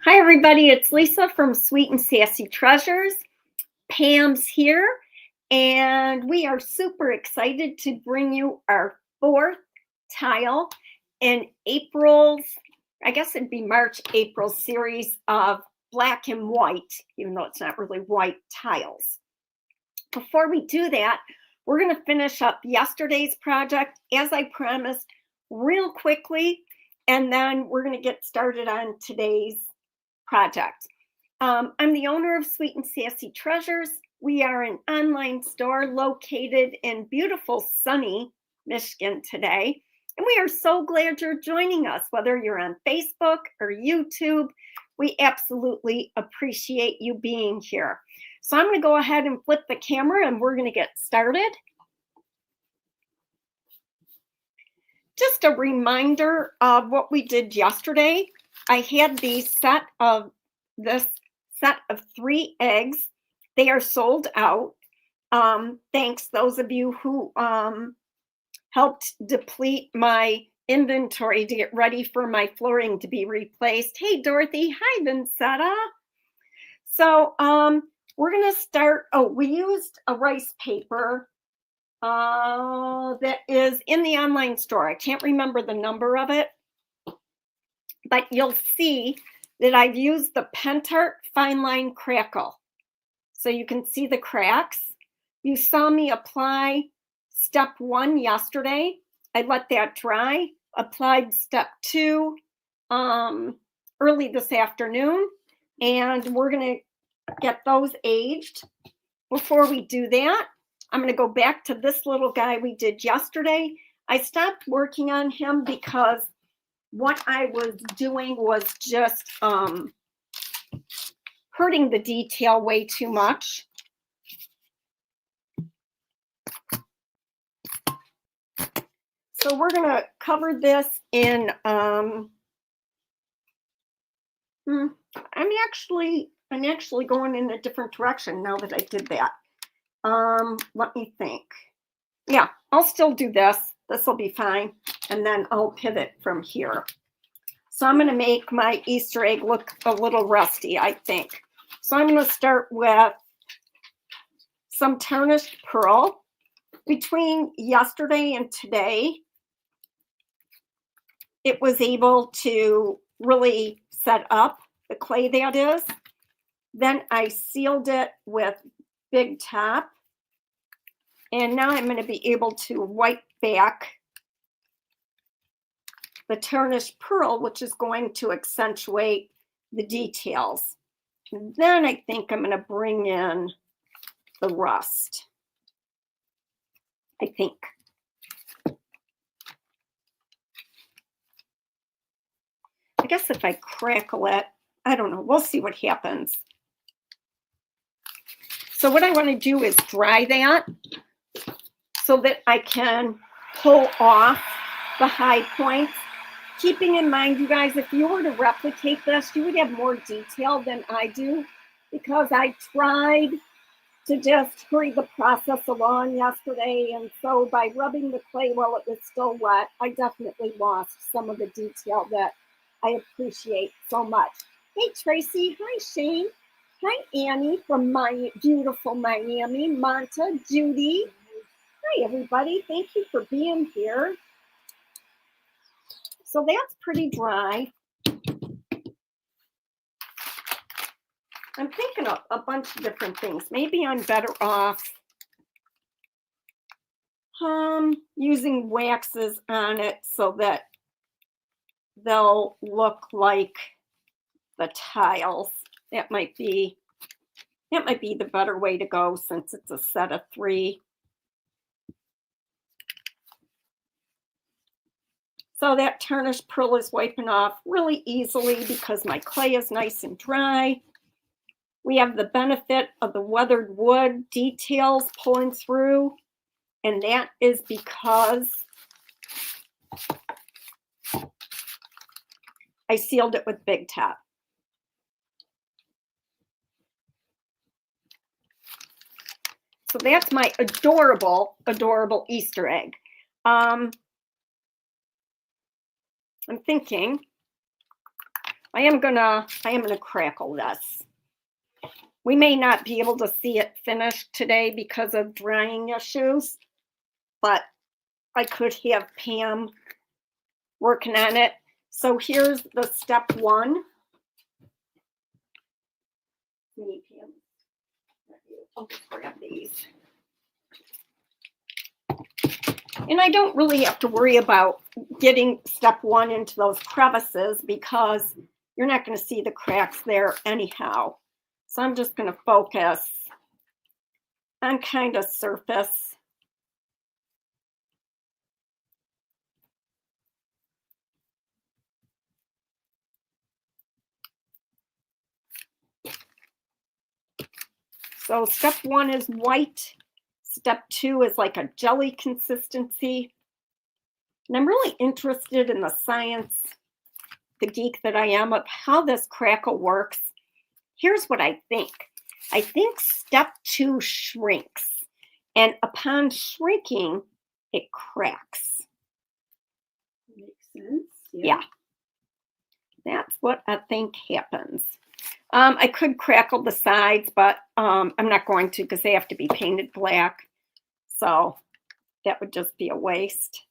Hi, everybody. It's Lisa from Sweet and Sassy Treasures. Pam's here, and we are super excited to bring you our fourth tile in April's, I guess it'd be March, April series of black and white, even though it's not really white tiles. Before we do that, we're going to finish up yesterday's project, as I promised, real quickly, and then we're going to get started on today's project. I'm the owner of Sweet and Sassy Treasures. We are an online store located in beautiful sunny Michigan today. And we are so glad you're joining us, whether you're on Facebook or YouTube. We absolutely appreciate you being here. So I'm going to go ahead and flip the camera and we're going to get started. Just a reminder of what we did yesterday. I had this set of 3 eggs. They are sold out. Thanks those of you who helped deplete my inventory to get ready for my flooring to be replaced. Hey, Dorothy. Hi, Vincetta. So we're going to start. Oh, we used a rice paper that is in the online store. I can't remember the number of it, but you'll see that I've used the Pentart Fine Line Crackle. So you can see the cracks. You saw me apply step 1 yesterday. I let that dry, applied step 2 early this afternoon, and we're gonna get those aged. Before we do that, I'm gonna go back to this little guy we did yesterday. I stopped working on him because what I was doing was just hurting the detail way too much. So we're going to cover this in, I'm actually going in a different direction now that I did that. Let me think. Yeah, I'll still do this. This will be fine. And then I'll pivot from here. So I'm going to make my Easter egg look a little rusty, I think. So I'm going to start with some tarnished pearl. Between yesterday and today, it was able to really set up the clay that is. Then I sealed it with Big Top. And now I'm going to be able to wipe back the tarnished pearl, which is going to accentuate the details. And then I think I'm going to bring in the rust. I think. I guess if I crackle it, I don't know. We'll see what happens. So what I want to do is dry that so that I can pull off the high points. Keeping in mind, you guys, if you were to replicate this, you would have more detail than I do because I tried to just hurry the process along yesterday. And so by rubbing the clay while it was still wet, I definitely lost some of the detail that I appreciate so much. Hey, Tracy. Hi, Shane. Hi, Annie from my beautiful Miami. Monta, Judy. Hi, everybody. Thank you for being here. So that's pretty dry. I'm thinking of a bunch of different things. Maybe I'm better off using waxes on it so that they'll look like the tiles. That might be the better way to go since it's a set of 3. So that tarnished pearl is wiping off really easily because my clay is nice and dry. We have the benefit of the weathered wood details pulling through, and that is because I sealed it with Big Top. So that's my adorable, adorable Easter egg. I'm thinking I am gonna crackle this. We may not be able to see it finished today because of drying issues, but I could have Pam working on it. So here's the step one. I'll just grab these. And I don't really have to worry about getting step one into those crevices because you're not going to see the cracks there anyhow. So I'm just going to focus on kind of surface. So step one is white. Step two is like a jelly consistency. And I'm really interested in the science, the geek that I am, of how this crackle works. Here's what I think. I think step two shrinks. And upon shrinking, it cracks. Makes sense. Yeah. That's what I think happens. I could crackle the sides, but I'm not going to because they have to be painted black. So that would just be a waste.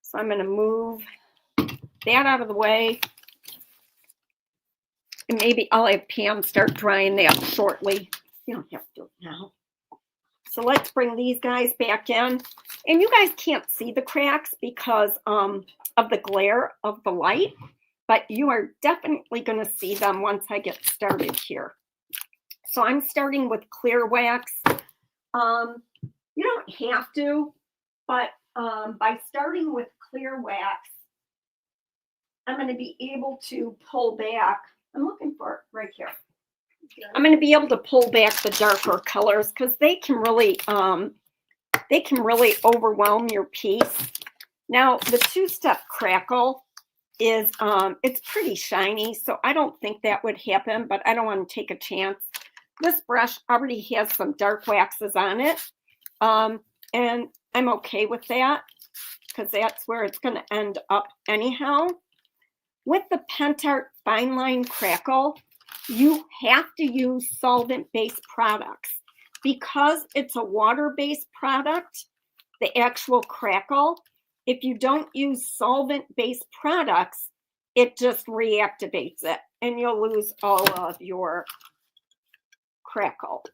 So I'm going to move that out of the way. And maybe I'll have Pam start drying that shortly. You don't have to do it now. So let's bring these guys back in. And you guys can't see the cracks because of the glare of the light, but you are definitely going to see them once I get started here. So I'm starting with clear wax. You don't have to, but by starting with clear wax, I'm going to be able to pull back. I'm looking for it right here. I'm going to be able to pull back the darker colors because they can really overwhelm your piece. Now the two-step crackle is it's pretty shiny, so I don't think that would happen, but I don't want to take a chance. This brush already has some dark waxes on it, and I'm okay with that because that's where it's going to end up anyhow. With the Pentart Fine Line Crackle, you have to use solvent-based products. Because it's a water-based product, the actual crackle, if you don't use solvent-based products, it just reactivates it and you'll lose all of your crackle.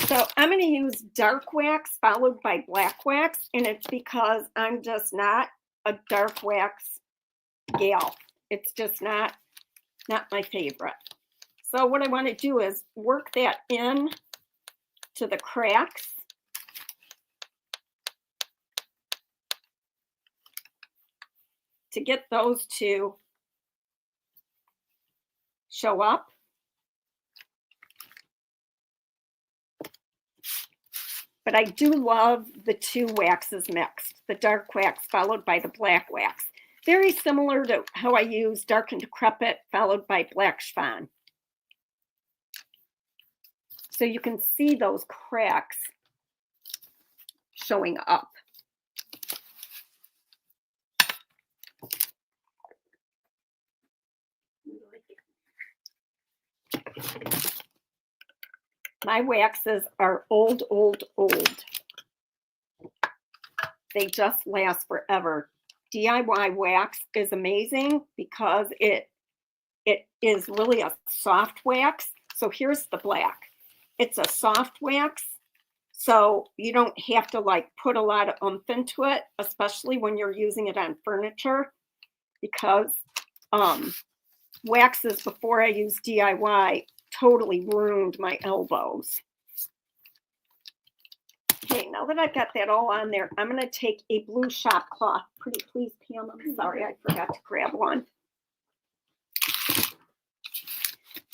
So I'm going to use dark wax followed by black wax, and it's because I'm just not a dark wax gal. It's just not my favorite. So what I want to do is work that in to the cracks. To get those to show up. But I do love the two waxes mixed, the dark wax followed by the black wax. Very similar to how I use Dark and Decrepit followed by Black Chiffon. So you can see those cracks showing up. My waxes are old. They just last forever. DIY wax is amazing because it is really a soft wax. So here's the black. It's a soft wax, so you don't have to like put a lot of oomph into it, especially when you're using it on furniture, because waxes before I use DIY totally ruined my elbows. Okay, now that I've got that all on there, I'm going to take a blue shop cloth. Pretty please, Pam, I'm sorry, I forgot to grab one.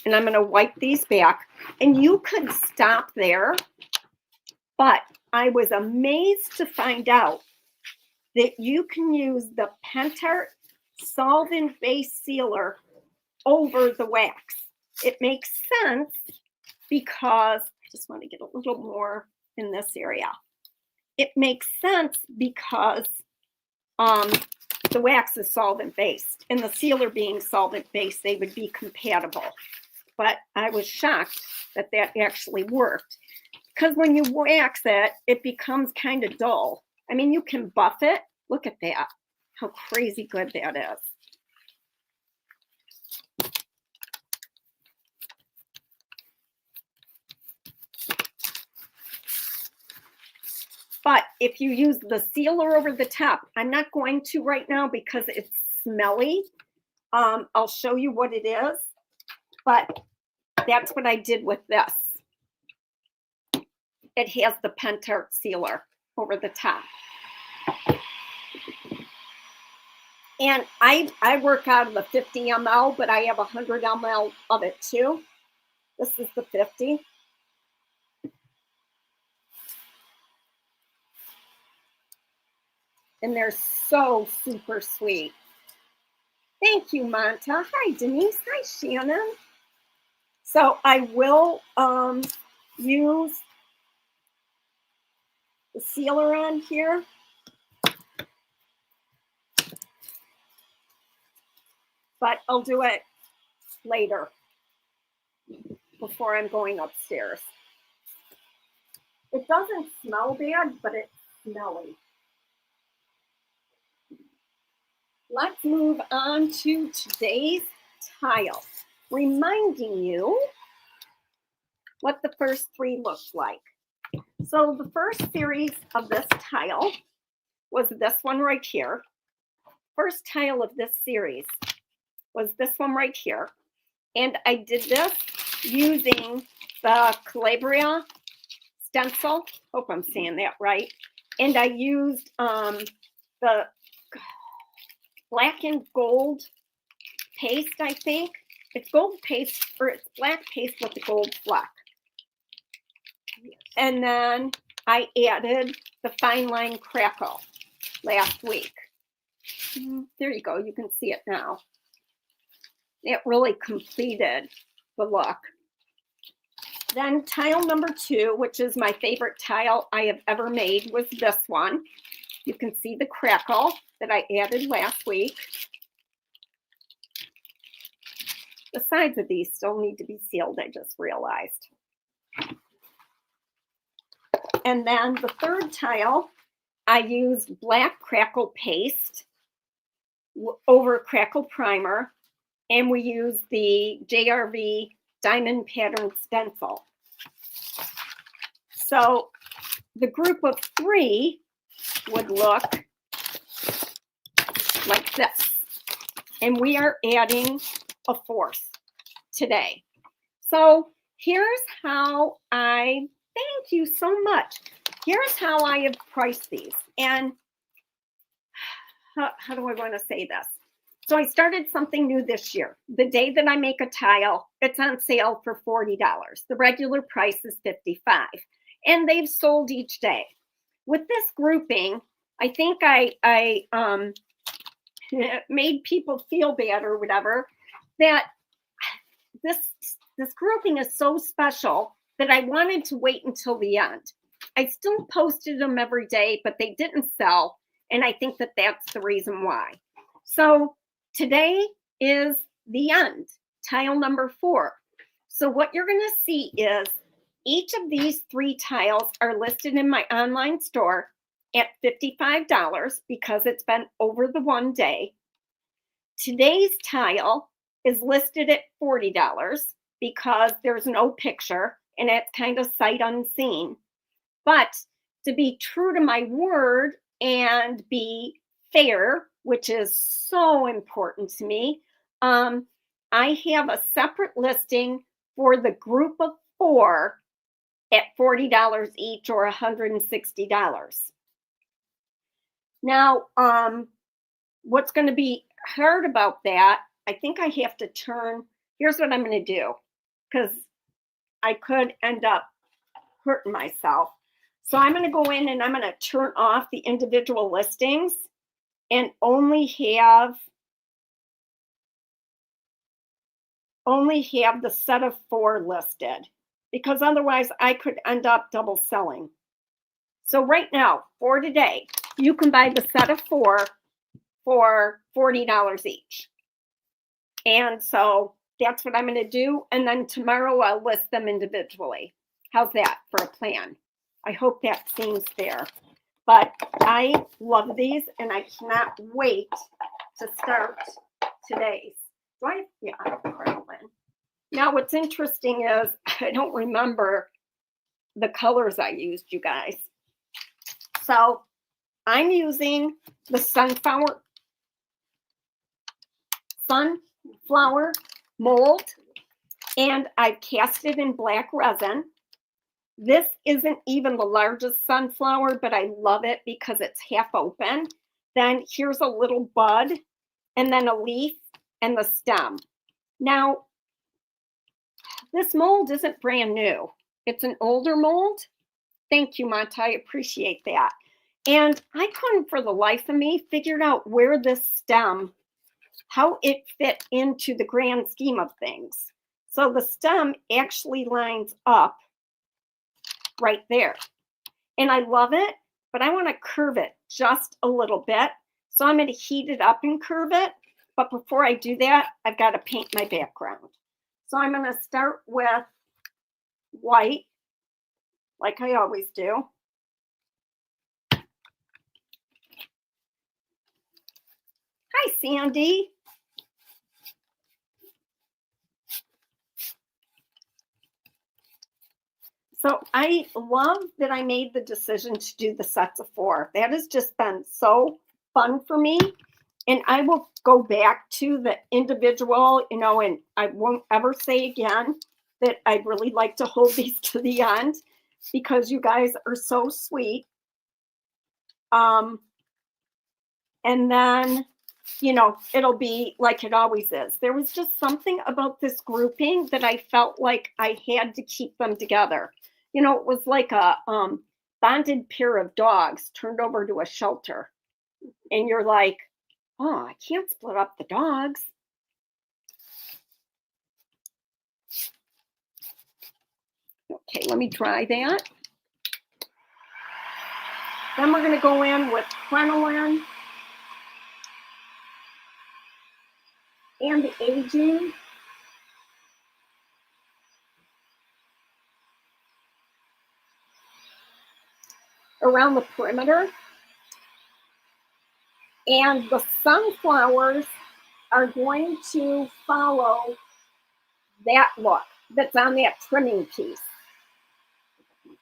And I'm going to wipe these back. And you could stop there, but I was amazed to find out that you can use the Pentart solvent-based sealer over the wax. It makes sense because I just want to get a little more in this area. It makes sense because the wax is solvent-based, and the sealer being solvent-based, they would be compatible. But I was shocked that that actually worked, because when you wax it, it becomes kind of dull. I mean, you can buff it. Look at that, how crazy good that is. But if you use the sealer over the top, I'm not going to right now because it's smelly. I'll show you what it is, but that's what I did with this. It has the Pentart sealer over the top. And I work out of the 50 ml, but I have 100 ml of it too. This is the 50. And they're so super sweet. Thank you, Monta. Hi, Denise. Hi, Shannon. So I will use the sealer on here. But I'll do it later before I'm going upstairs. It doesn't smell bad, but it's smelly. Let's move on to today's tile, reminding you what the first three looked like. So the first series of this tile was this one right here. First tile of this series was this one right here. And I did this using the Calabria stencil. Hope I'm saying that right. And I used the black and gold paste, I think. It's gold paste, or it's black paste with the gold fleck. And then I added the fine line crackle last week. There you go, you can see it now. It really completed the look. Then tile number 2, which is my favorite tile I have ever made, was this one. You can see the crackle that I added last week. The sides of these still need to be sealed, I just realized. And then the third tile, I used black crackle paste over crackle primer, and we used the JRV diamond pattern stencil. So the group of 3 would look like this. And we are adding a 4th today. So here's how thank you so much. Here's how I have priced these. And how do I want to say this? So I started something new this year. The day that I make a tile, it's on sale for $40. The regular price is $55. And they've sold each day. With this grouping, I think I made people feel bad or whatever, that this grouping is so special that I wanted to wait until the end. I still posted them every day, but they didn't sell. And I think that that's the reason why. So today is the end, tile number 4. So what you're going to see is each of these 3 tiles are listed in my online store at $55 because it's been over the one day. Today's tile is listed at $40 because there's no picture and it's kind of sight unseen. But to be true to my word and be fair, which is so important to me, I have a separate listing for the group of 4 at $40 each or $160. Now, what's going to be hard about that, I think I have to turn, here's what I'm going to do, because I could end up hurting myself. So I'm going to go in and I'm going to turn off the individual listings and only have the set of 4 listed, because otherwise I could end up double selling. So right now, for today, you can buy the set of 4 for $40 each. And so that's what I'm going to do. And then tomorrow I'll list them individually. How's that for a plan? I hope that seems fair. But I love these and I cannot wait to start today's. Yeah, crackle in. Now what's interesting is I don't remember the colors I used, you guys. So I'm using the sunflower mold, and I've cast it in black resin. This isn't even the largest sunflower, but I love it because it's half open. Then here's a little bud, and then a leaf, and the stem. Now, this mold isn't brand new. It's an older mold. Thank you, Monta. I appreciate that. And I couldn't for the life of me figure out where this stem, how it fit into the grand scheme of things. So the stem actually lines up right there. And I love it, but I want to curve it just a little bit. So I'm going to heat it up and curve it. But before I do that, I've got to paint my background. So I'm going to start with white, like I always do. Hi, Sandy. So I love that I made the decision to do the sets of 4. That has just been so fun for me. And I will go back to the individual, you know, and I won't ever say again that I'd really like to hold these to the end because you guys are so sweet. And then, you know, it'll be like it always is. There was just something about this grouping that I felt like I had to keep them together. You know, it was like a bonded pair of dogs turned over to a shelter. And you're like, oh, I can't split up the dogs. Okay, let me try that. Then we're going to go in with crinoline and the aging. Around the perimeter. And the sunflowers are going to follow that look that's on that trimming piece.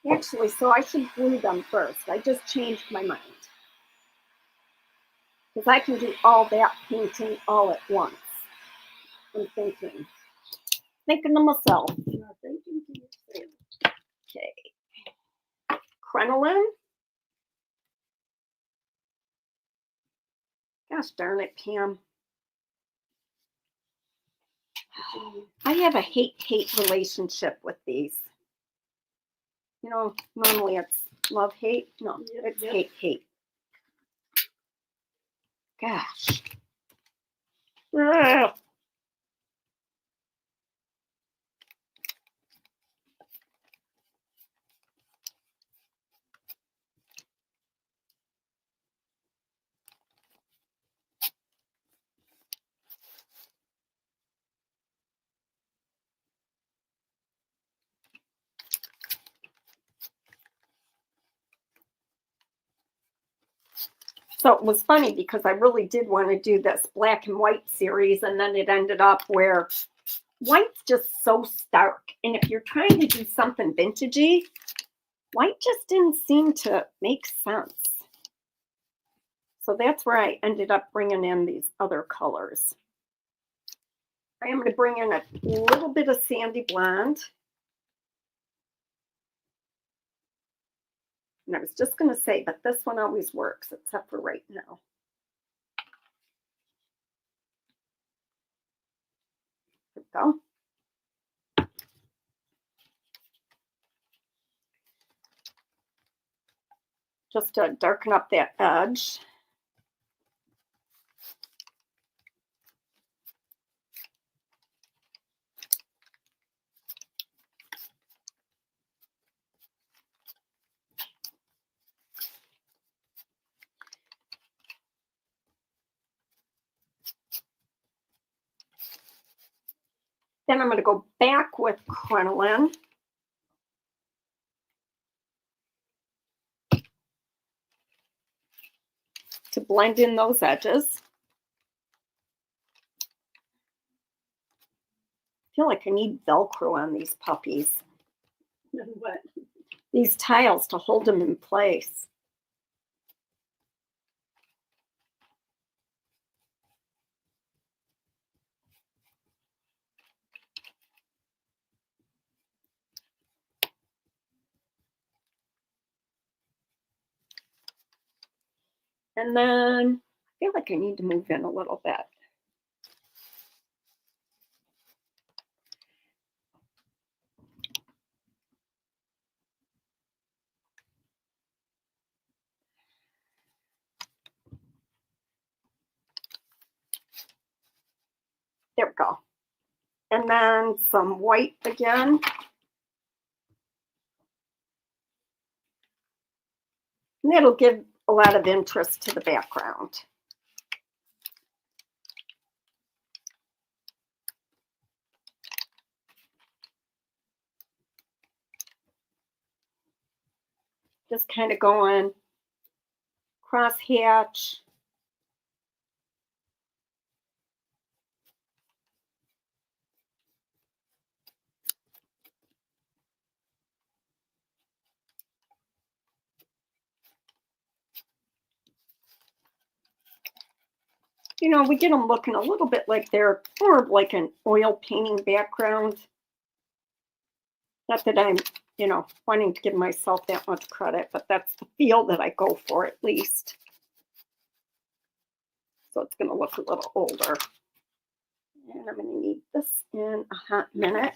Actually, so I should glue them first. I just changed my mind. Because I can do all that painting all at once. I'm thinking to myself. Okay. Crinoline. Gosh darn it, Pam. I have a hate-hate relationship with these. You know, normally it's love-hate. No, it's hate-hate. Gosh. Ugh. So it was funny because I really did want to do this black and white series, and then it ended up where white's just so stark. And if you're trying to do something vintagey, white just didn't seem to make sense. So that's where I ended up bringing in these other colors. I am going to bring in a little bit of sandy blonde. And I was just going to say, but this one always works, except for right now. There we go. Just to darken up that edge. Then I'm going to go back with crinoline. To blend in those edges. I feel like I need Velcro on these puppies. What? These tiles to hold them in place. And then I feel like I need to move in a little bit. There we go. And then some white again. And it'll give a lot of interest to the background. Just kind of going cross hatch. You know, we get them looking a little bit like they're more of like an oil painting background. Not that I'm, you know, wanting to give myself that much credit, but that's the feel that I go for at least. So it's going to look a little older. And I'm going to need this in a hot minute.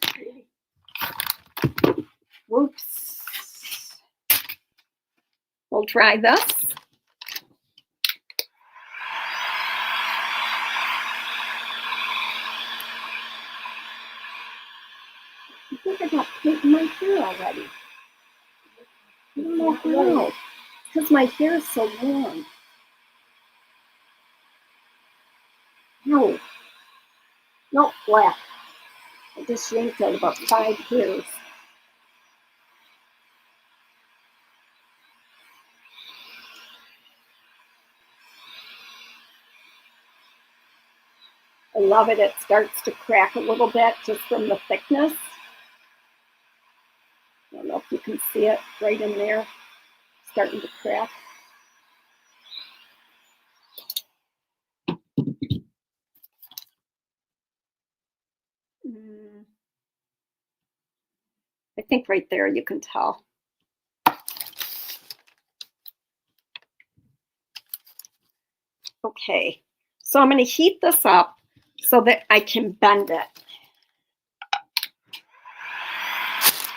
Whoops. We'll try this. I think I got paint in my hair already. I don't know how. Because my hair is so long. No. No, black. I just yanked out about 5 hairs. I love it. It starts to crack a little bit just from the thickness. I don't know if you can see it right in there, starting to crack. I think right there you can tell. Okay, so I'm going to heat this up so that I can bend it.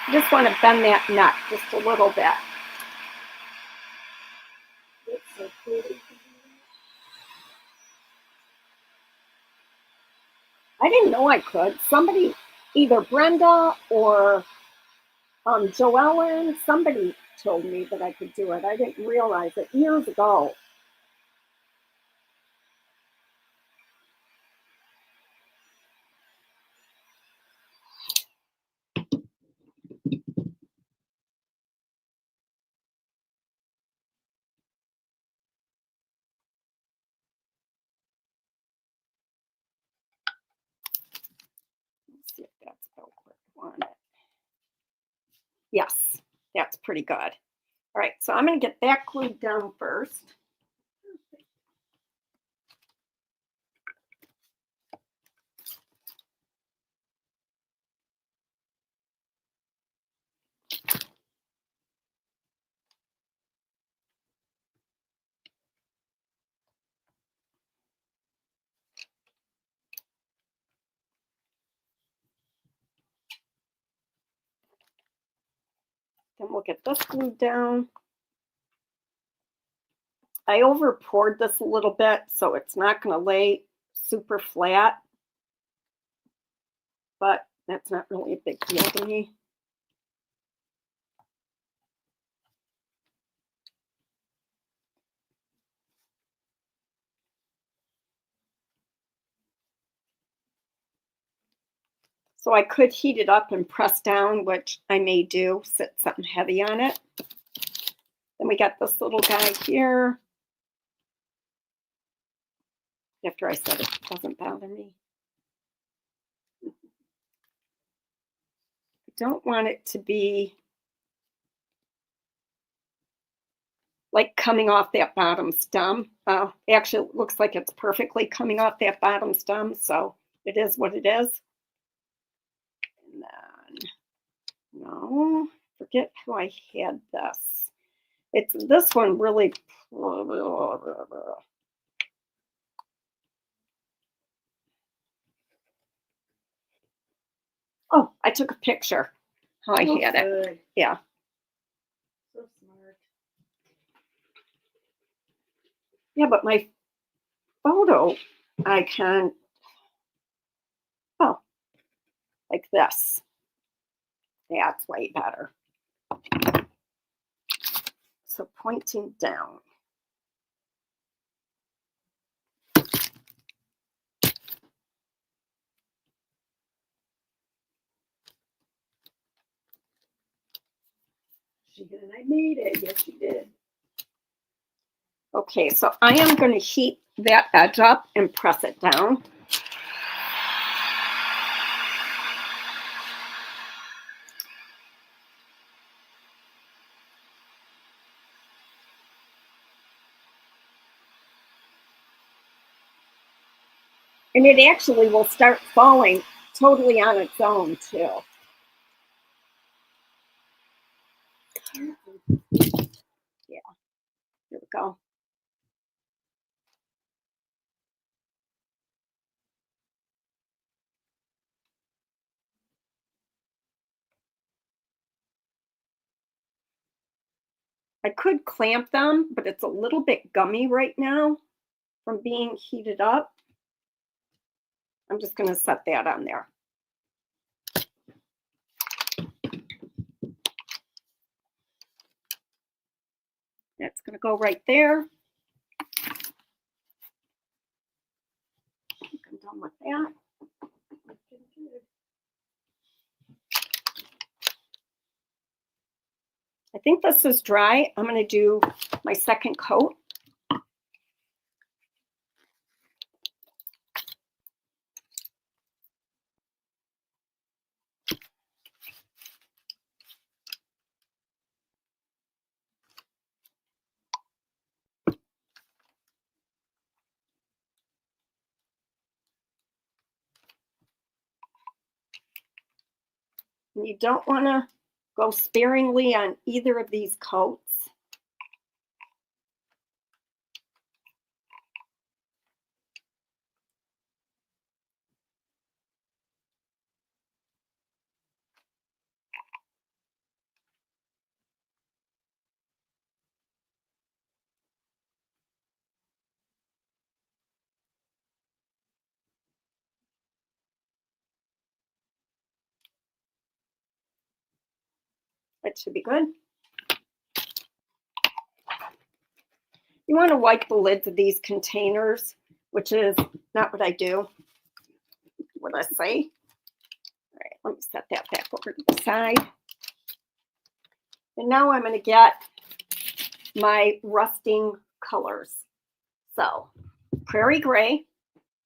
I just want to bend that nut just a little bit. I didn't know I could. Somebody, either Brenda or Joellen, somebody told me that I could do it. I didn't realize it years ago. Let's see if that's about where I want it. Yes, that's pretty good. All right, so I'm going to get that glued down first. Then we'll get this glued down. I over poured this a little bit, so it's not going to lay super flat, but that's not really a big deal to me. So I could heat it up and press down, which I may do, sit something heavy on it. Then we got this little guy here. After I said it doesn't bother me. I don't want it to be like coming off that bottom stem. Actually, it looks like it's perfectly coming off that bottom stem, so it is what it is. And then, no, forget how I had this. It's this one really. Oh, I took a picture how I had it. Yeah. So smart. Yeah, but my photo, I can, oh, like this. That's way better. So pointing down. She did, and I made it. Yes, she did. Okay, so I am going to heat that edge up and press it down. And it actually will start falling totally on its own, too. Yeah, here we go. I could clamp them, but it's a little bit gummy right now from being heated up. I'm just going to set that on there. That's going to go right there. I think I'm done with that. I think this is dry. I'm going to do my second coat. And you don't want to go sparingly on either of these coats. That should be good. You want to wipe the lids of these containers, which is not what I do. What I say. All right, let me set that back over to the side. And now I'm going to get my rusting colors. So, Prairie Gray,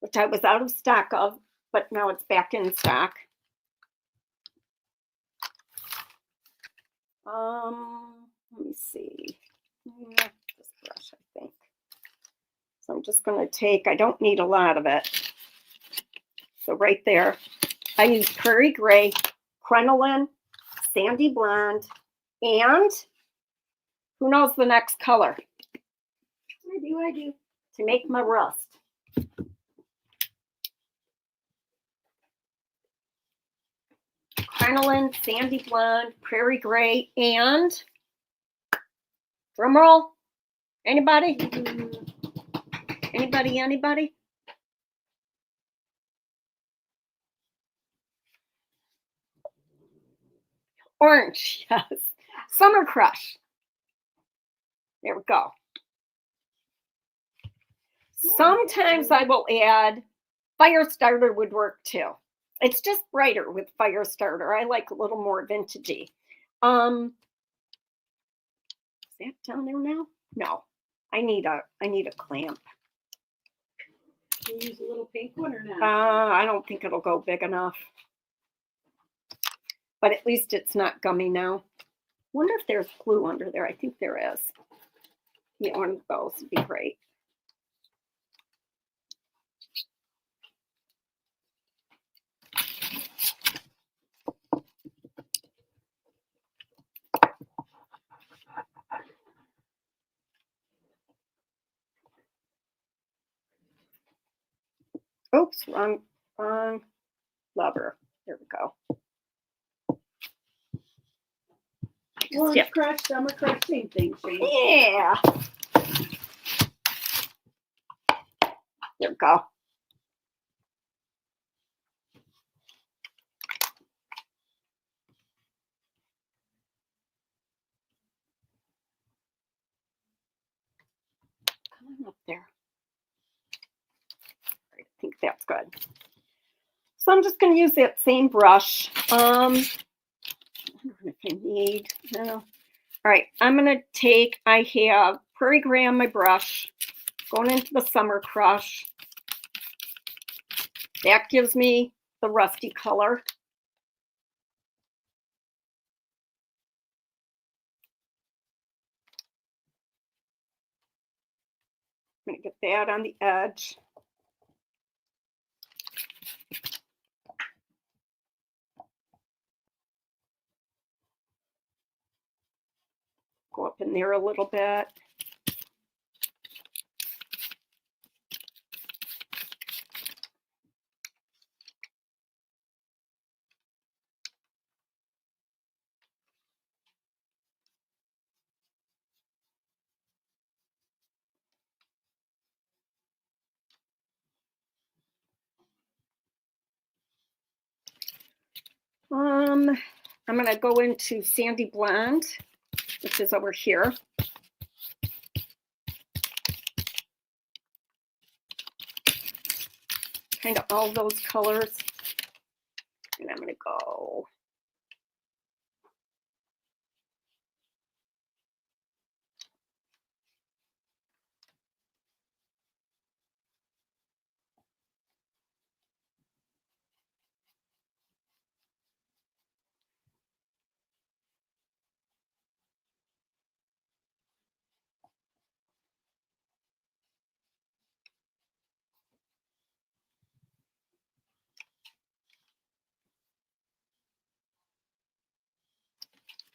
which I was out of stock of, but now it's back in stock. Let me see. Yeah, this brush, I think. So I'm just going to take, I don't need a lot of it. So right there, I use Prairie Gray, Crinoline, Sandy Blonde, and who knows the next color? I do. To make my rust. Crinoline, Sandy Blonde, Prairie Gray, and drum roll. Anybody? Anybody? Orange, yes. Summer Crush. There we go. Sometimes I will add fire starter would work too. It's just brighter with fire starter. I like a little more vintagey. Is that down there now? No. I need a clamp. Can you use a little pink one or not? I don't think it'll go big enough. But at least it's not gummy now. Wonder if there's glue under there. I think there is. Yeah, one of those would be great. Oops, wrong lever. There we go. Orange crush, summer crush, same thing, Shane. Yeah. There we go. Come on up there. I think that's good. So I'm just going to use that same brush. I don't know if I need, no. All right, I'm going to take, I have Prairie Gray on my brush, going into the Summer Crush. That gives me the rusty color. I'm going to get that on the edge. Go up in there a little bit. I'm going to go into Sandy Blonde, which is over here. Kind of all those colors. And I'm going to go.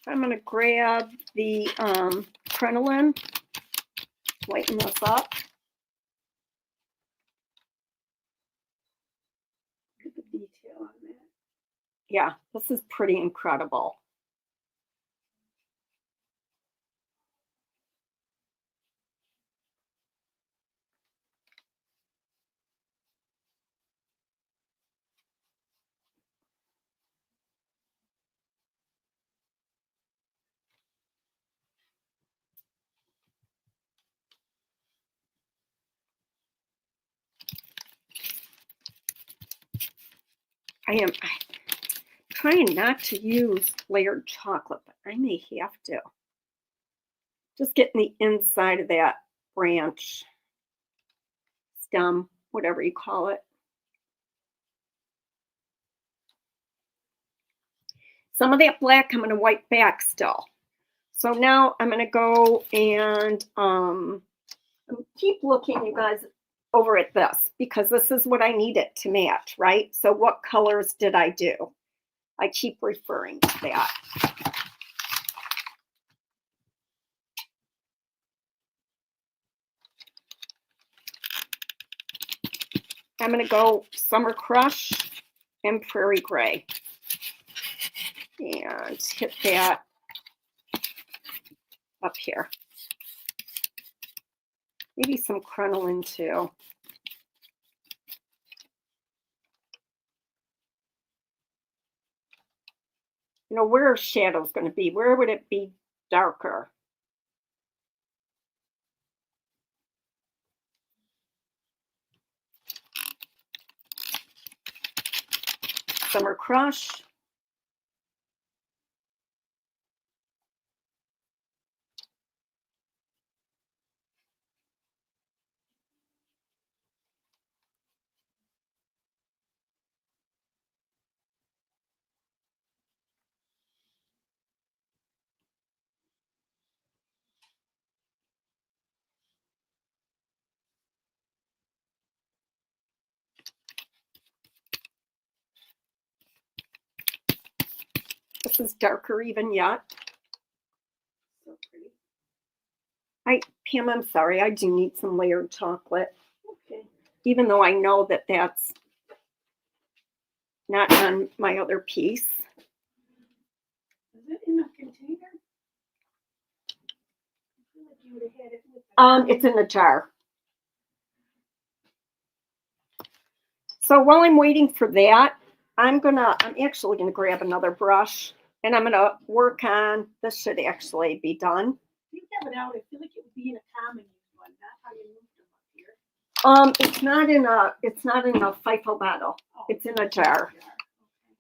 I'm going to grab the crinoline, lighten this up. Look at the detail on that. Yeah, this is pretty incredible. I am trying not to use layered chocolate, but I may have to. Just getting the inside of that branch, stem, whatever you call it. Some of that black I'm going to wipe back still. So now I'm going to go and keep looking, you guys, over at this, because this is what I need it to match, right? So what colors did I do? I keep referring to that. I'm going to go Summer Crush and Prairie Gray. And hit that up here. Maybe some crinoline too. You know, where are shadows going to be? Where would it be darker? Summer Crush. This is darker even yet. So pretty. Pam, I'm sorry, I do need some layered chocolate. Okay. Even though I know that that's not on my other piece. Is it in a container? I feel like you would have had it with the It's in a jar. So while I'm waiting for that, I'm actually gonna grab another brush and I'm gonna work on, this should actually be done. You have it out. I feel like it would be in a common one, not how you moved them up here. It's not in a FIFO bottle. Oh, It's in a jar. Okay.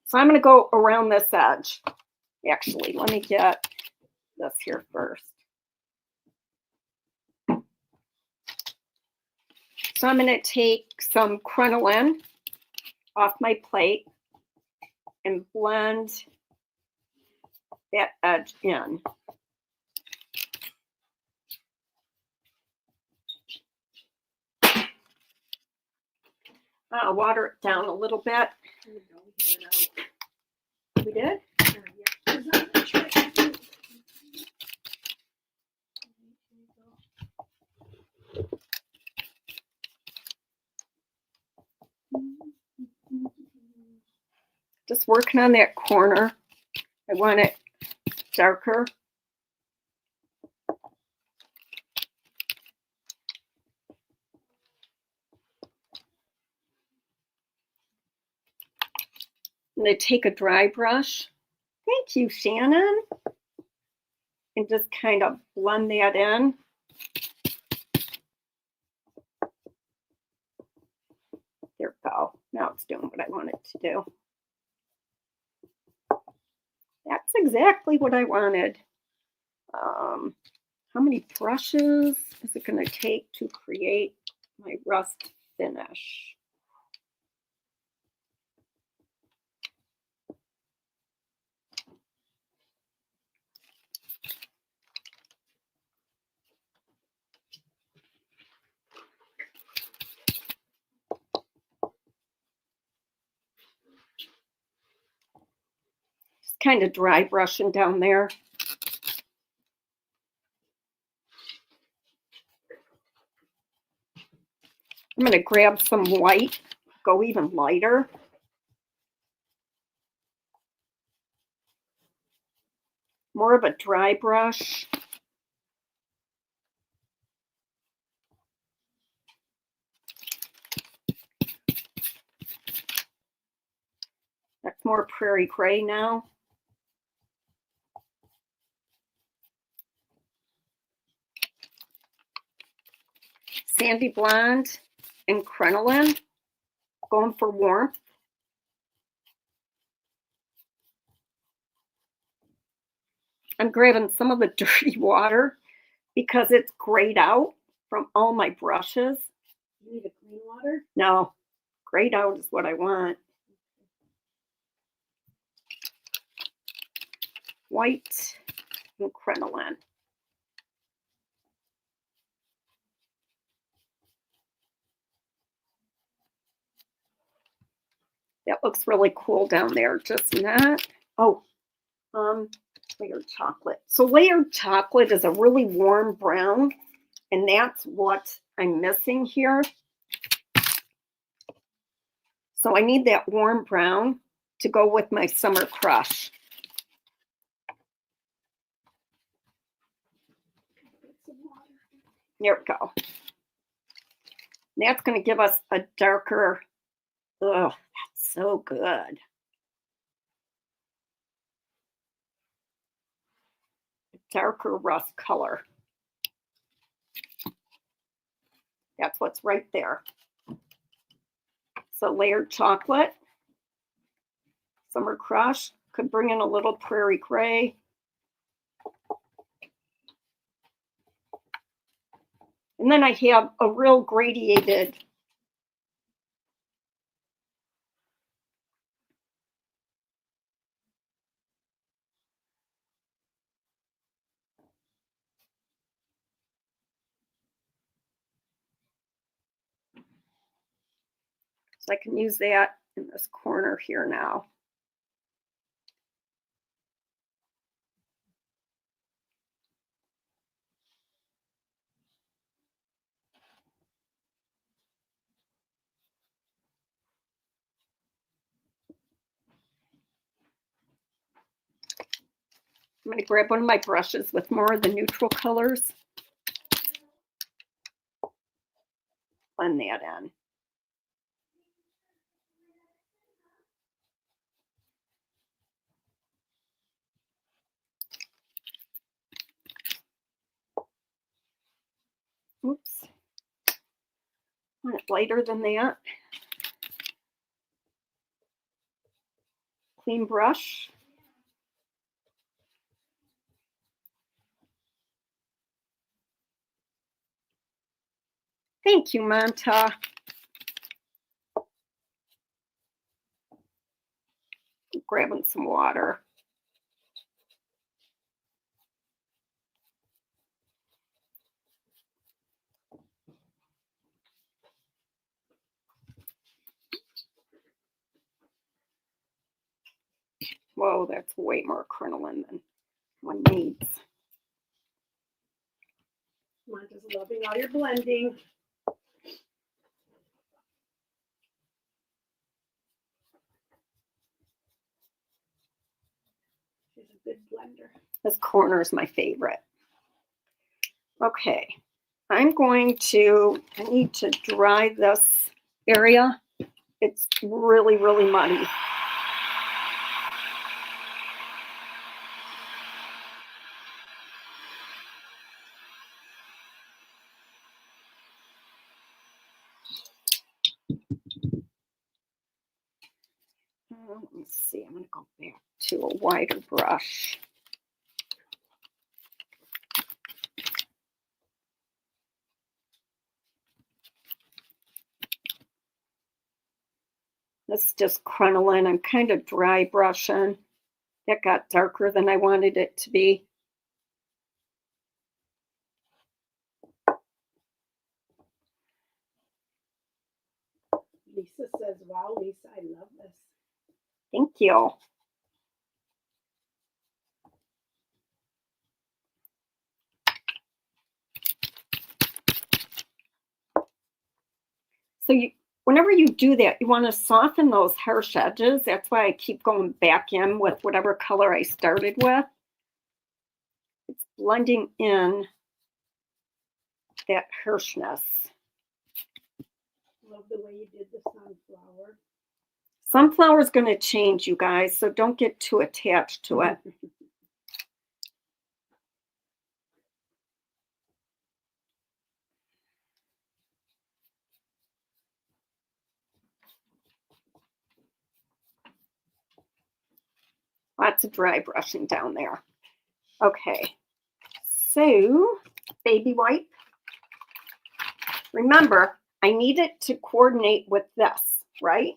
So I'm gonna go around this edge. Actually, let me get this here first. So I'm gonna take some crinoline off my plate and blend that edge in. I'll water it down a little bit. There we go. We have it out. We did? Yeah. Is that the trick? Just working on that corner. I want it darker. I'm going to take a dry brush. Thank you, Shannon. And just kind of blend that in. There we go. Now it's doing what I want it to do. That's exactly what I wanted. How many brushes is it going to take to create my rust finish? Just kind of dry brushing down there. I'm going to grab some white, go even lighter. More of a dry brush. That's more prairie gray now. Sandy blonde and crinoline, going for warmth. I'm grabbing some of the dirty water because it's grayed out from all my brushes. You need a clean water? No, grayed out is what I want. White and crinoline. That looks really cool down there, just not. Oh, layered chocolate. So layered chocolate is a really warm brown, and that's what I'm missing here. So I need that warm brown to go with my Summer Crush. There we go. That's going to give us a darker, oh, that's so good. Darker rust color. That's what's right there. So layered chocolate. Summer Crush. Could bring in a little Prairie Gray. And then I have a real gradiated so I can use that in this corner here now. I'm going to grab one of my brushes with more of the neutral colors. Blend that in. Oops. I want it lighter than that. Clean brush. Thank you, Manta. Grabbing some water. Whoa, that's way more crinoline than one needs. Manta's loving all your blending. She's a good blender. This corner is my favorite. Okay, I need to dry this area. It's really, really muddy. Let me see, I'm going to go back to a wider brush. This is just crinoline. I'm kind of dry brushing. That got darker than I wanted it to be. Lisa says, wow, Lisa, I love this. Thank you. So whenever you do that, you want to soften those harsh edges. That's why I keep going back in with whatever color I started with. It's blending in that harshness. Love the way you did the sunflower. Sunflower is going to change, you guys, so don't get too attached to it. Lots of dry brushing down there. Okay, so baby wipe. Remember, I need it to coordinate with this, right?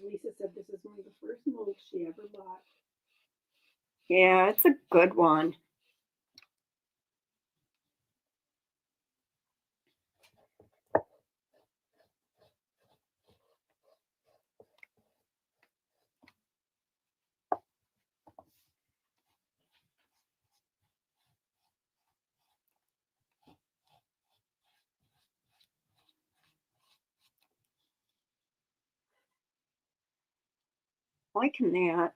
Lisa said this is one of the first molds she ever bought. Yeah, it's a good one. Liking that.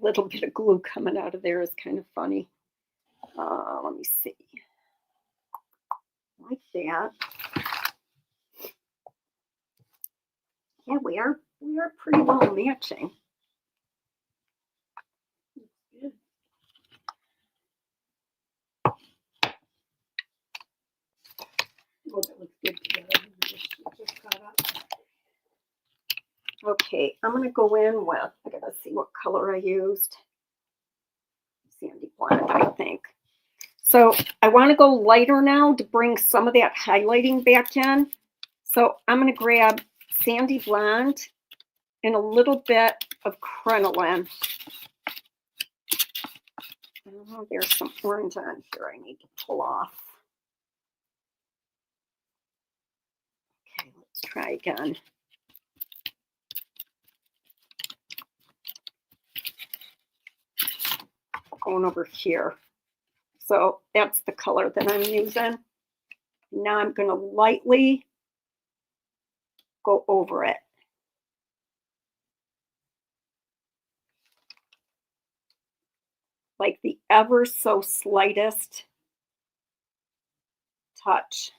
Little bit of glue coming out of there is kind of funny. Let me see. Like that. Yeah, we are pretty well matching. Good. Oh, that looks good together. Just cut up. Okay, I'm gonna go in with, I gotta see what color I used. Sandy blonde, I think. So I want to go lighter now to bring some of that highlighting back in. So I'm going to grab sandy blonde and a little bit of crinoline. Oh, there's some orange on here I need to pull off. Okay, let's try again. Going over here. So that's the color that I'm using. Now I'm going to lightly go over it. Like the ever so slightest touch.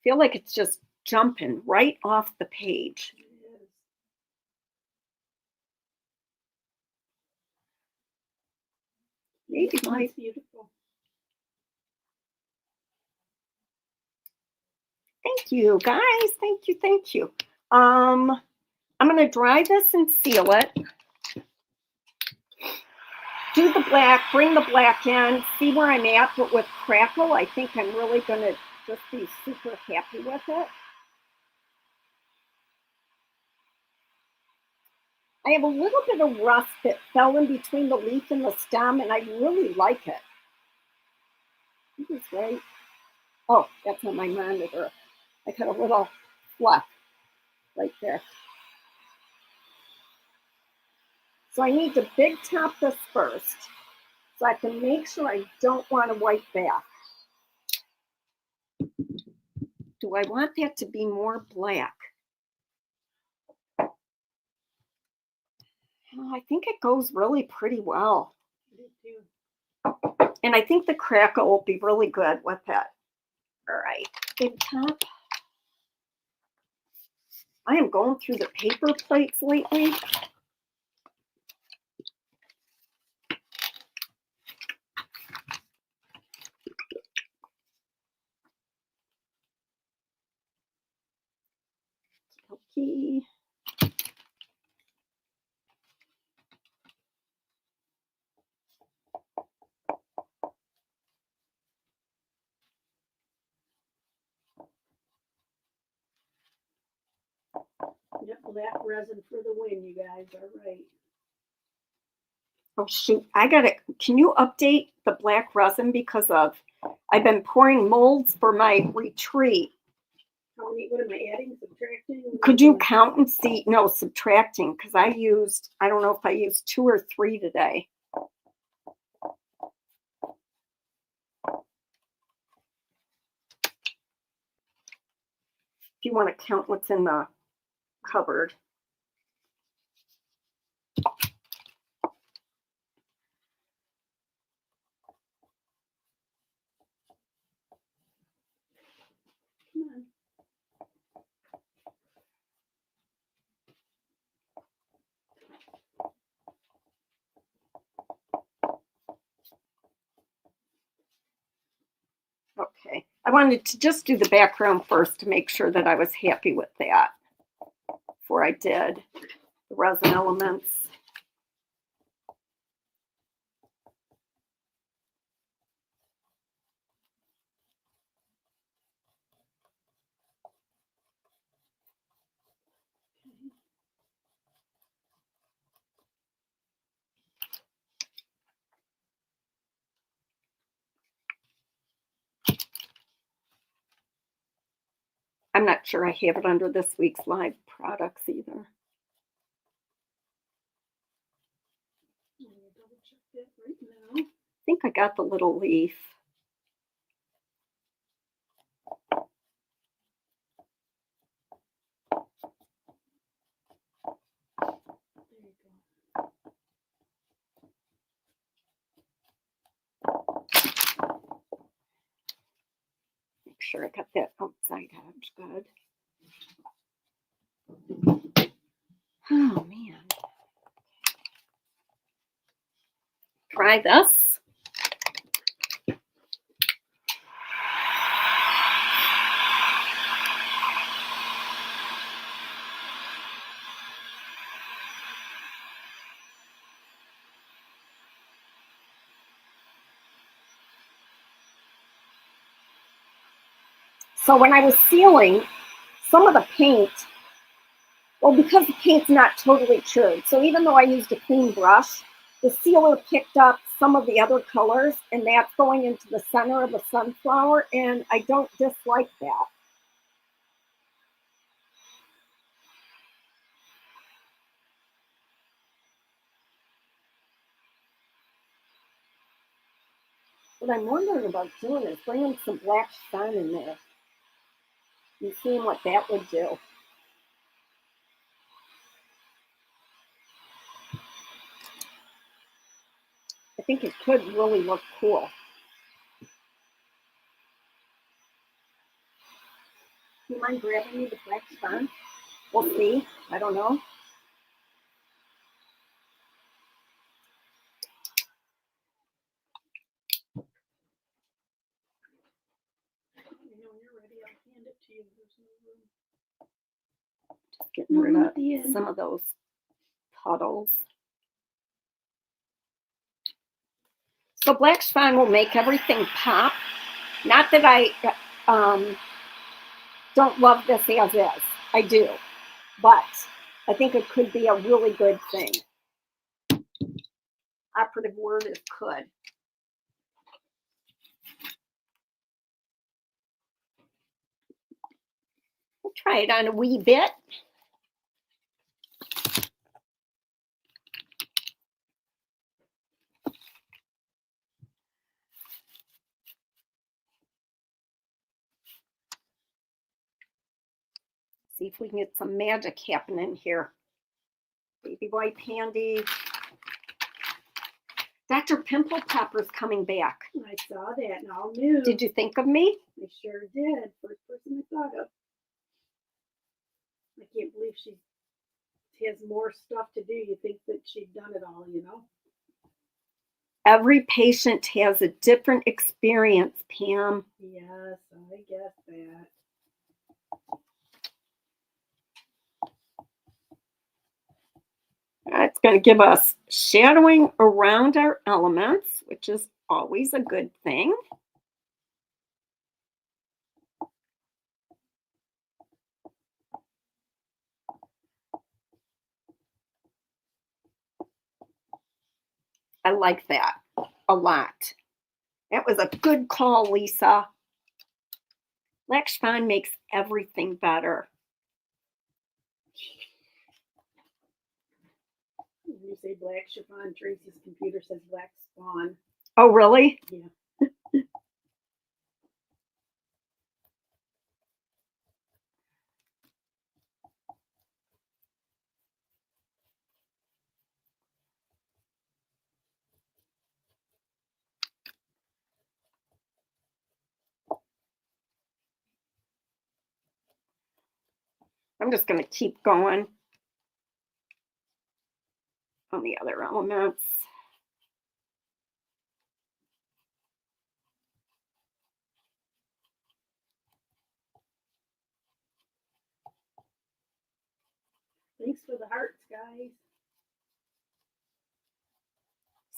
Feel like it's just jumping right off the page. Maybe my beautiful. Thank you, guys. Thank you. Thank you. I'm going to dry this and seal it. Do the black, bring the black in, see where I'm at, but with crackle, I think I'm really going to just be super happy with it. I have a little bit of rust that fell in between the leaf and the stem, and I really like it. This is right. Oh, that's on my monitor. I got a little fluff right there. So I need to big top this first so I can make sure I don't want to wipe back. Do I want that to be more black? Oh, I think it goes really pretty well. And I think the crackle will be really good with it. All right, big top. I am going through the paper plates lately. Okay. Yep, black resin for the win, you guys are right. Oh shoot, I gotta, can you update the black resin because I've been pouring molds for my retreat. How many, what am I adding, subtracting? Could you count and see? No, subtracting, because I don't know if I used 2 or 3 today. If you want to count what's in the cupboard. Come on. Okay, I wanted to just do the background first to make sure that I was happy with that before I did the resin elements. I'm not sure I have it under this week's live products either. I'm gonna double check that right now. I think I got the little leaf. There you go. Make sure I got that outside edge good. Oh man. Try this. So when I was sealing, some of the paint, well, because the paint's not totally cured, so even though I used a clean brush, the sealer picked up some of the other colors, and that's going into the center of the sunflower, and I don't dislike that. What I'm wondering about doing is bringing some black sun in there and seeing what that would do. I think it could really look cool. Do you mind grabbing me the black sun? We'll see. I don't know. When you're ready, I'll hand it to you. There's no room. Just getting rid of some of those puddles. So black spine will make everything pop. Not that I don't love this as is. I do. But I think it could be a really good thing. Operative word is could. We'll try it on a wee bit. See if we can get some magic happening here. Baby white pandy. Dr. Pimple Popper's coming back. I saw that and all new. Did you think of me? I sure did. First person I thought of. I can't believe she has more stuff to do. You think that she'd done it all, you know? Every patient has a different experience, Pam. Yes, I guess that. It's going to give us shadowing around our elements, which is always a good thing. I like that a lot. That was a good call, Lisa. Black Spawn makes everything better. When you say black chiffon, Tracy's computer says black spawn. Oh, really? Yeah. I'm just going to keep going on the other elements. Thanks for the hearts, guys.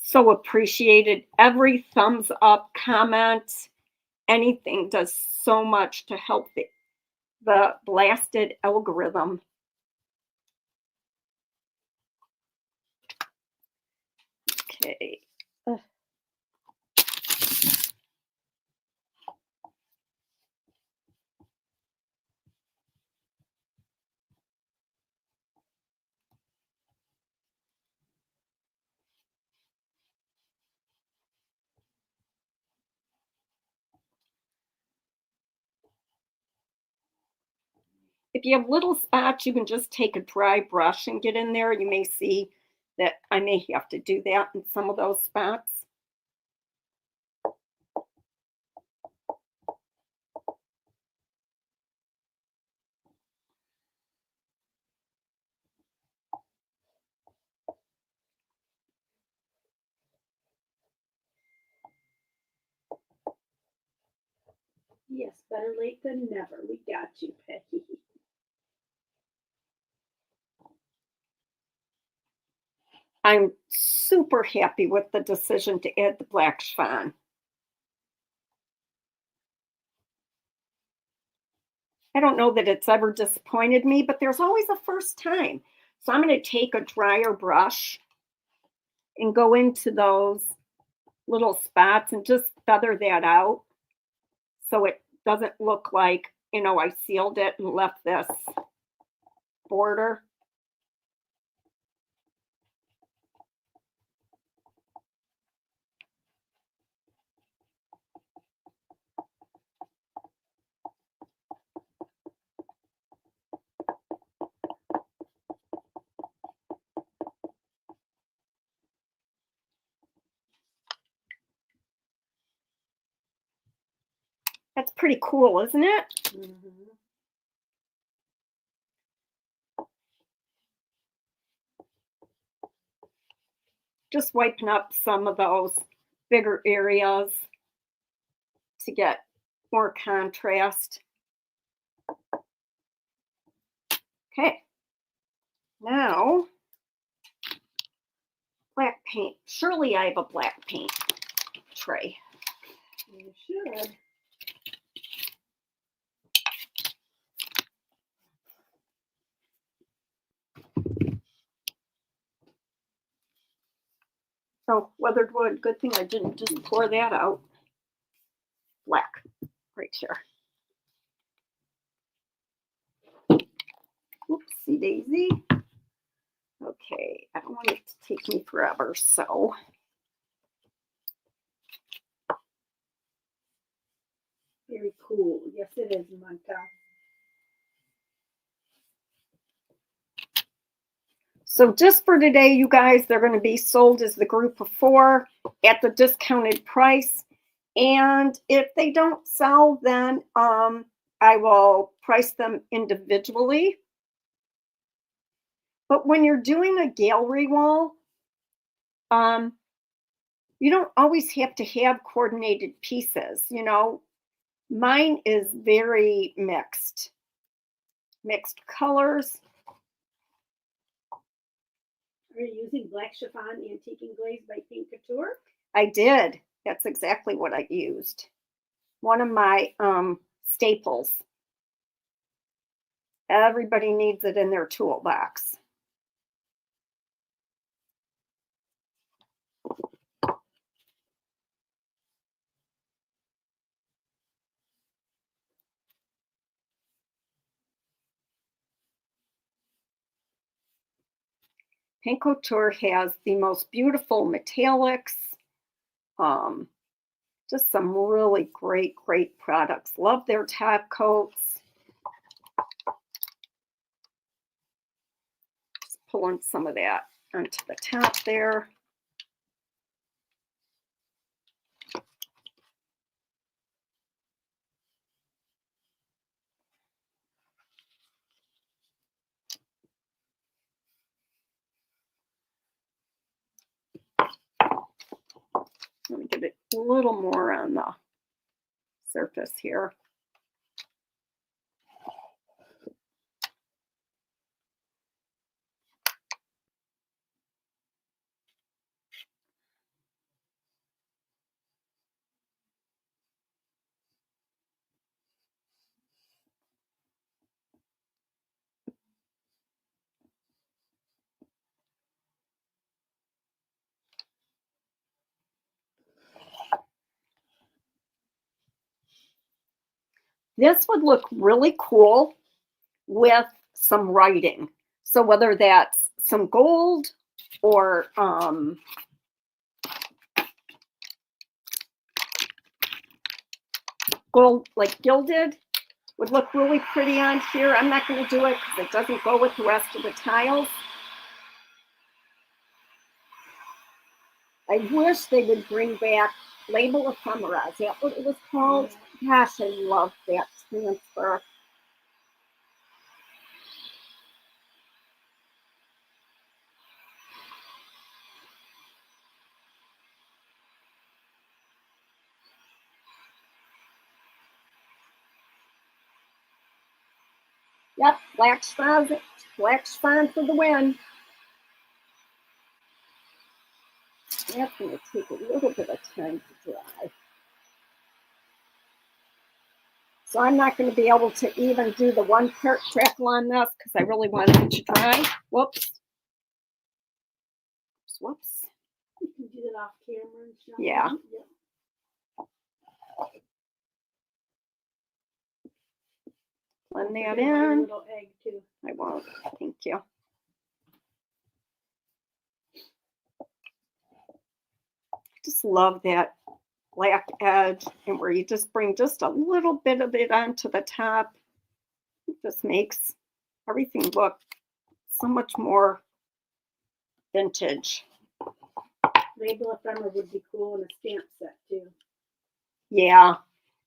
So appreciated. Every thumbs up, comment, anything does so much to help the blasted algorithm. Okay. if you have little spots, you can just take a dry brush and get in there. You may see that I may have to do that in some of those spots. Yes, better late than never. We got you, Peggy. I'm super happy with the decision to add the black chiffon. I don't know that it's ever disappointed me, but there's always a first time. So I'm going to take a drier brush and go into those little spots and just feather that out so it doesn't look like, I sealed it and left this border. That's pretty cool, isn't it? Mm-hmm. Just wiping up some of those bigger areas to get more contrast. Okay, now black paint. Surely I have a black paint tray. You should. Oh, weathered wood. Good thing I didn't just pour that out. Black, right here. Oopsie daisy. Okay, I don't want it to take me forever, so. Very cool. Yes, it is, Monta. So just for today, you guys, they're going to be sold as the group of 4 at the discounted price. And if they don't sell, then I will price them individually. But when you're doing a gallery wall, you don't always have to have coordinated pieces. Mine is very mixed colors. Are you using Black Chiffon Antique and Glaze by Pink Couture? I did. That's exactly what I used. One of my staples. Everybody needs it in their toolbox. Pink Couture has the most beautiful metallics. Just some really great products. Love their top coats. Just pulling some of that onto the top there. Let me get it a little more on the surface here. This would look really cool with some writing. So whether that's some gold or gold, like gilded, would look really pretty on here. I'm not going to do it because it doesn't go with the rest of the tiles. I wish they would bring back label ephemera. Is that what it was called? Gosh, I love that transfer. Yep, black swan for the win. That's going to take a little bit of time to dry. So I'm not going to be able to even do the 1 part crackle on this because I really want it to dry. Whoops. Whoops. You can do that off camera and stuff. Yeah. Blend that in. Little egg too. I won't. Thank you. Just love that black edge and where you just bring just a little bit of it onto the top. It just makes everything look so much more vintage. Label ephemera would be cool in a stamp set too. Yeah.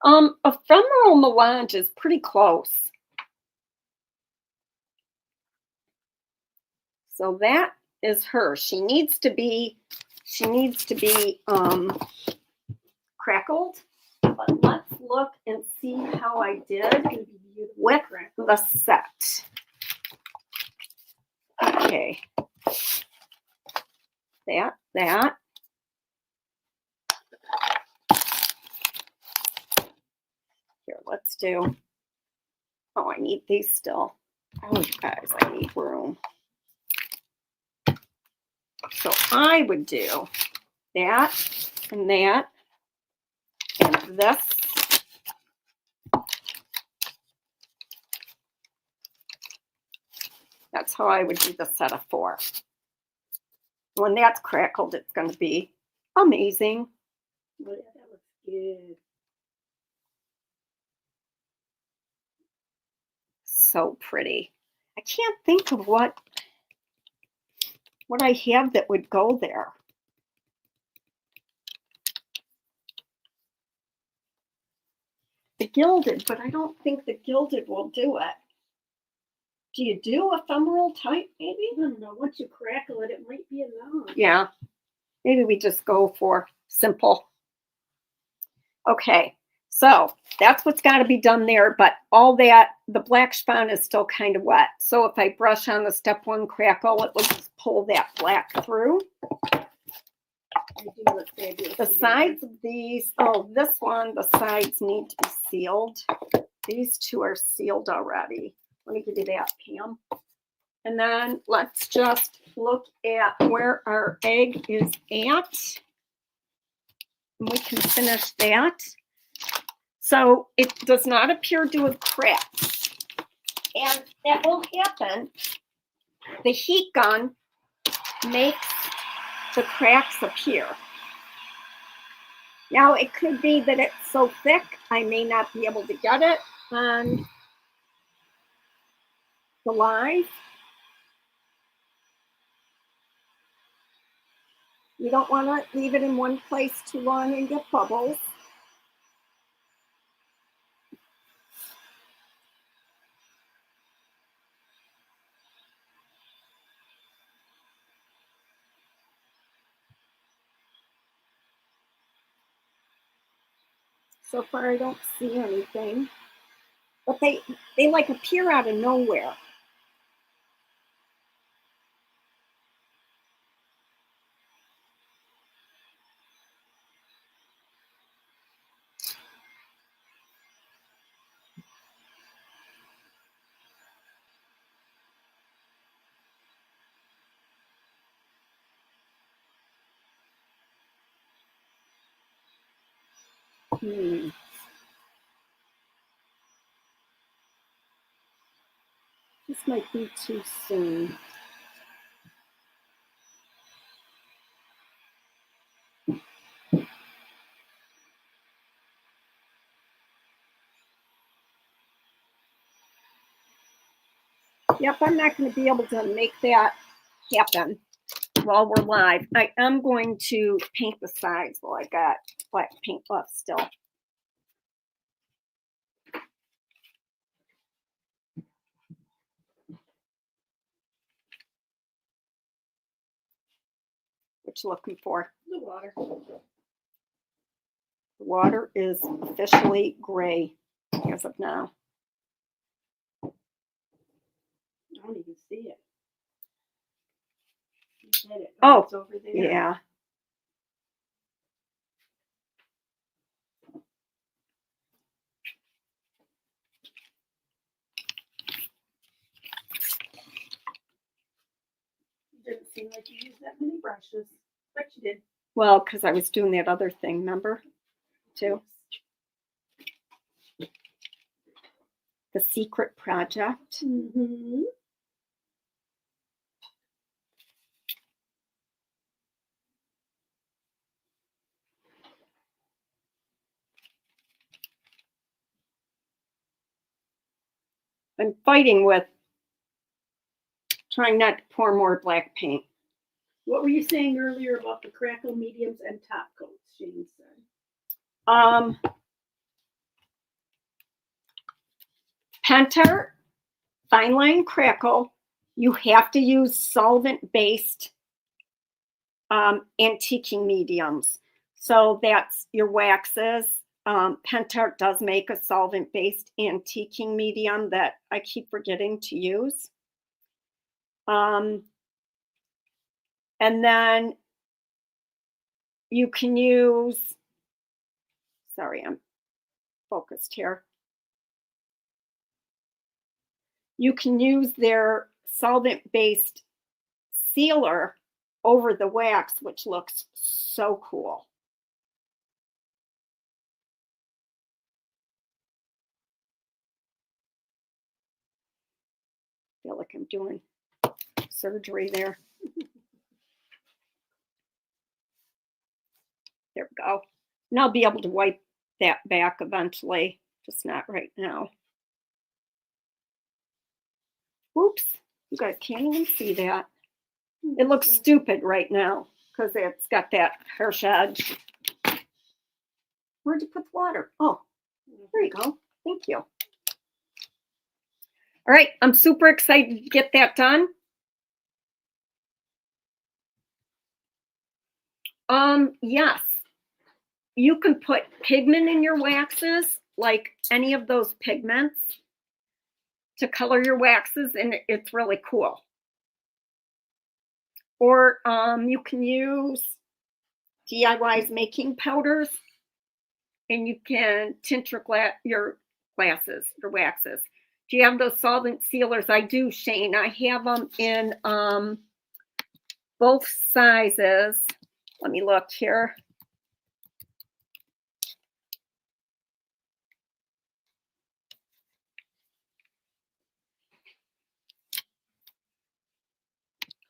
Ephemeral melange is pretty close. So that is her. She needs to be crackled. But let's look and see how I did with the set. Okay. That. Here, let's do. Oh, I need these still. Oh, you guys, I need room. So I would do that and that and this. That's how I would do the set of 4. When that's crackled, it's going to be amazing. Oh, yeah, that looks good. So pretty. I can't think of what I have that would go there. The gilded, but I don't think the gilded will do it. Do you do ephemeral type, maybe? I don't know. Once you crackle it, it might be enough. Yeah. Maybe we just go for simple. Okay. So that's what's got to be done there. But all that, the black spawn is still kind of wet. So if I brush on the step 1 crackle, it will just pull that black through. The sides of these, this one, the sides need to be sealed. These 2 are sealed already. Let me give you that, Pam. And then let's just look at where our egg is at. And we can finish that. So it does not appear to have cracked. And that will happen. The heat gun makes the cracks appear. Now it could be that it's so thick I may not be able to get it on the live. You don't want to leave it in one place too long and get bubbles. So far I don't see anything, but they like appear out of nowhere. This might be too soon. Yep, I'm not going to be able to make that happen while we're live. I am going to paint the sides while I got black paint left still. What you looking for? The water. The water is officially gray as of now. I don't even see it. You said it. Oh, It's over there. Yeah. It didn't seem like you used that many brushes, but you did. Well, because I was doing that other thing, remember? Too. The secret project. Mm-hmm. I'm fighting with trying not to pour more black paint. What were you saying earlier about the crackle mediums and top coats, Shane said? Pentar, fine line crackle, you have to use solvent-based antiquing mediums. So that's your waxes. Pentar does make a solvent-based antiquing medium that I keep forgetting to use. And then you can use, sorry, I'm focused here. You can use their solvent-based sealer over the wax, which looks so cool. I feel like I'm doing surgery there. There we go. And I'll be able to wipe that back eventually, just not right now. Whoops, you guys can't even see that. It looks stupid right now because it's got that harsh edge. Where'd you put the water? Oh, there you go. Thank you. All right, I'm super excited to get that done. Yes, you can put pigment in your waxes, like any of those pigments, to color your waxes, and it's really cool. Or you can use DIY's making powders, and you can tint your waxes. Do you have those solvent sealers? I do, Shane. I have them in both sizes. Let me look here.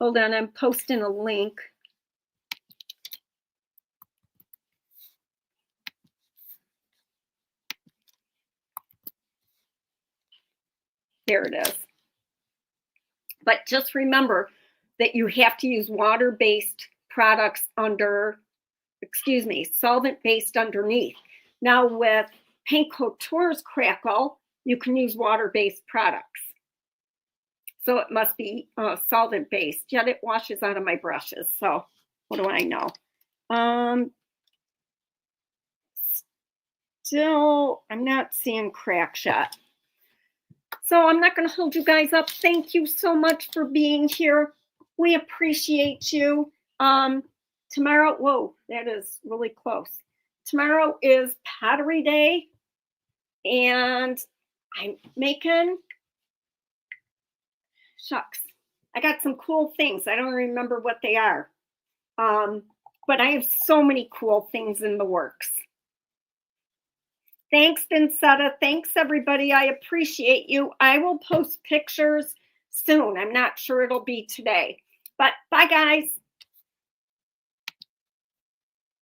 Hold on, I'm posting a link. There it is. But just remember that you have to use water-based products solvent-based underneath. Now with Paint Couture's Crackle, you can use water-based products. So it must be solvent-based, yet it washes out of my brushes. So what do I know? Still, I'm not seeing cracks yet. So I'm not going to hold you guys up. Thank you so much for being here. We appreciate you. Tomorrow, whoa, that is really close. Tomorrow is Pottery Day, and I'm making, shucks, I got some cool things. I don't remember what they are, but I have so many cool things in the works. Thanks, Vincetta. Thanks, everybody. I appreciate you. I will post pictures soon. I'm not sure it'll be today, but bye, guys.